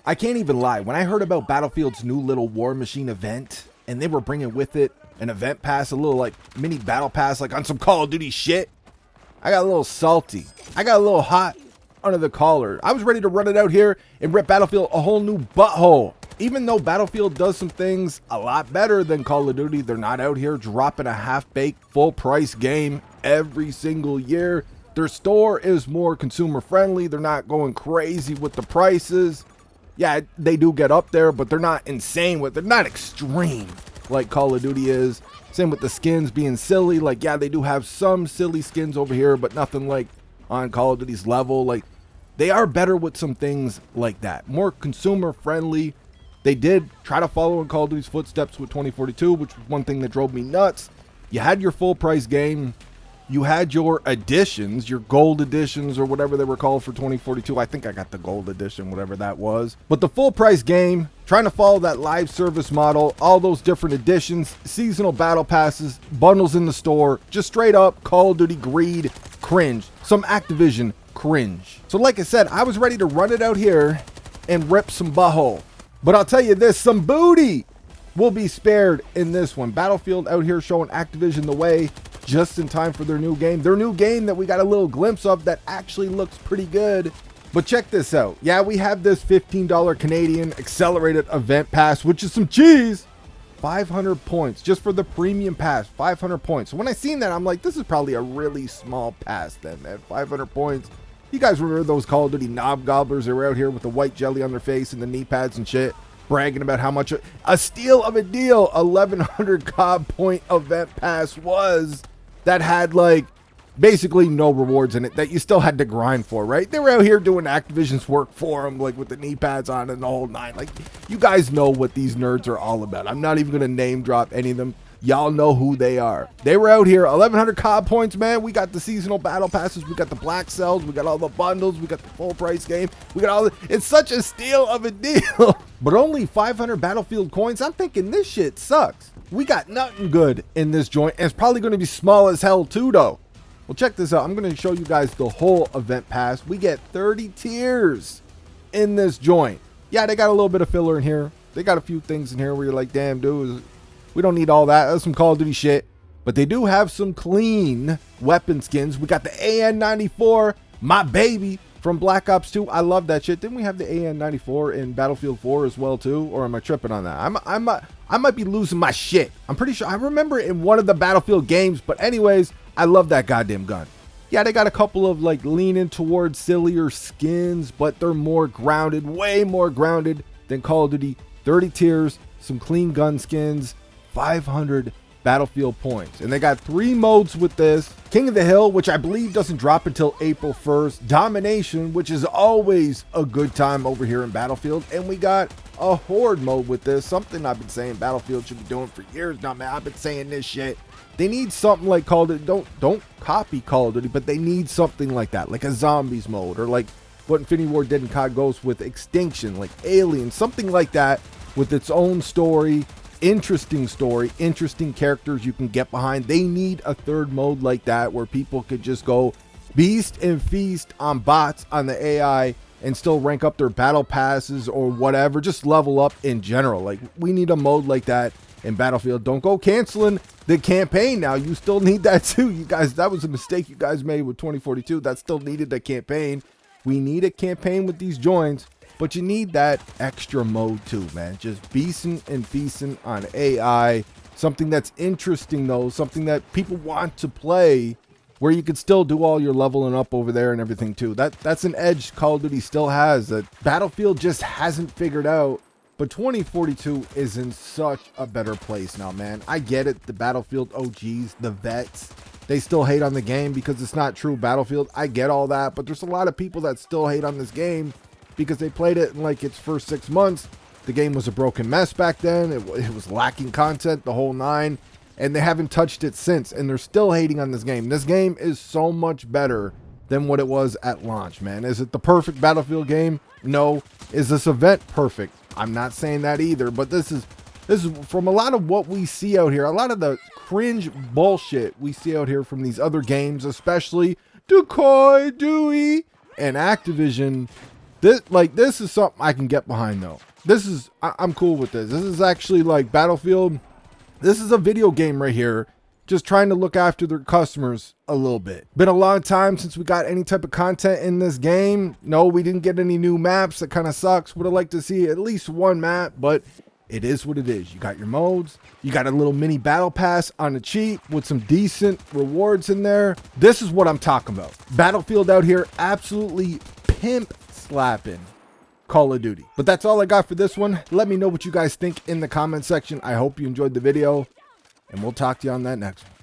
I can't even lie. When I heard about Battlefield's new little War Machine event, and they were bringing with it an event pass, a little like mini battle pass, like on some Call of Duty shit, I got a little salty. I got a little hot under the collar. I was ready to run it out here and rip Battlefield a whole new butthole. Even though Battlefield does some things a lot better than Call of Duty, they're not out here dropping a half-baked, full-price game every single year. Their store is more consumer-friendly. They're not going crazy with the prices. Yeah, they do get up there, but they're not insane with it. They're not extreme like Call of Duty is. Same with the skins being silly. Like, yeah, they do have some silly skins over here, but nothing like on Call of Duty's level. Like, they are better with some things like that. More consumer-friendly. They did try to follow in Call of Duty's footsteps with 2042, which was one thing that drove me nuts. You had your full-price game. You had your editions, your gold editions or whatever they were called for 2042. I think I got the gold edition, whatever that was. But the full price game, trying to follow that live service model, all those different editions, seasonal battle passes, bundles in the store, just straight up Call of Duty greed, cringe. Some Activision cringe. So like I said, I was ready to run it out here and rip some butthole. But I'll tell you this, some booty will be spared in this one. Battlefield out here showing Activision the way just in time for their new game. Their new game that we got a little glimpse of that actually looks pretty good. But check this out. Yeah, we have this $15 Canadian accelerated event pass, which is some cheese. 500 points just for the premium pass, 500 points. So when I seen that, I'm like, this is probably a really small pass then, man. 500 points. You guys remember those Call of Duty knob gobblers that were out here with the white jelly on their face and the knee pads and shit, bragging about how much a steal of a deal 1100 COD point event pass was, that had like basically no rewards in it, that you still had to grind for, right? They were out here doing Activision's work for them, like with the knee pads on and the whole nine. Like, you guys know what these nerds are all about. I'm not even gonna name drop any of them. Y'all know who they are. They were out here, 1100 COD points, man. We got the seasonal battle passes, we got the black cells, we got all the bundles, we got the full price game, we got all the, it's such a steal of a deal. But only 500 Battlefield coins. I'm thinking this shit sucks. We got nothing good in this joint, and it's probably going to be small as hell too, though. Well, check this out. I'm going to show you guys the whole event pass. We get 30 tiers in this joint. Yeah, they got a little bit of filler in here. They got a few things in here where you're like, damn, dude, we don't need all that. That's some Call of Duty shit. But they do have some clean weapon skins. We got the AN-94, my baby, from Black Ops 2. I love that shit. Didn't we have the AN-94 in Battlefield 4 as well too? Or am I tripping on that? I might be losing my shit. I'm pretty sure I remember it in one of the Battlefield games. But anyways, I love that goddamn gun. Yeah, they got a couple of like leaning towards sillier skins, but they're more grounded, way more grounded than Call of Duty. 30 tiers, some clean gun skins, 500 Battlefield points. And they got 3 modes with this. King of the Hill, which I believe doesn't drop until April 1st. Domination, which is always a good time over here in Battlefield. And we got a Horde mode with this. Something I've been saying Battlefield should be doing for years now, man. I've been saying this shit. They need something like Call of Duty. Don't copy Call of Duty, but they need something like that. Like a zombies mode, or like what Infinity War did in COD Ghost with Extinction, like Alien, something like that with its own story. Interesting characters you can get behind. They need a third mode like that where people could just go beast and feast on bots on the AI and still rank up their battle passes or whatever, just level up in general. Like, we need a mode like that in Battlefield. Don't go canceling the campaign now. You still need that too. You guys, that was a mistake you guys made with 2042. That still needed a campaign. We need a campaign with these joints. But you need that extra mode too, man. Just beasting and feasting on AI. Something that's interesting though. Something that people want to play, where you could still do all your leveling up over there and everything too. That's an edge Call of Duty still has that Battlefield just hasn't figured out. But 2042 is in such a better place now, man. I get it. The Battlefield OGs, the vets, they still hate on the game because it's not true Battlefield. I get all that. But there's a lot of people that still hate on this game because they played it in like its first 6 months. The game was a broken mess back then. It was lacking content, the whole nine, and they haven't touched it since, and they're still hating on this game. This game is so much better than what it was at launch, man. Is it the perfect Battlefield game? No. Is this event perfect? I'm not saying that either, but this is from a lot of what we see out here, a lot of the cringe bullshit we see out here from these other games, especially Decoy, Dewey, and Activision. This is something I can get behind though. I'm cool with this. This is actually like Battlefield. This is a video game right here, just trying to look after their customers a little bit. Been a long time since we got any type of content in this game. No, we didn't get any new maps. That kind of sucks. Would have liked to see at least one map, but it is what it is. You got your modes. You got a little mini battle pass on the cheap with some decent rewards in there. This is what I'm talking about. Battlefield out here absolutely pimp slapping Call of Duty. But that's all I got for this one. Let me know what you guys think in the comment section. I hope you enjoyed the video, and we'll talk to you on that next one.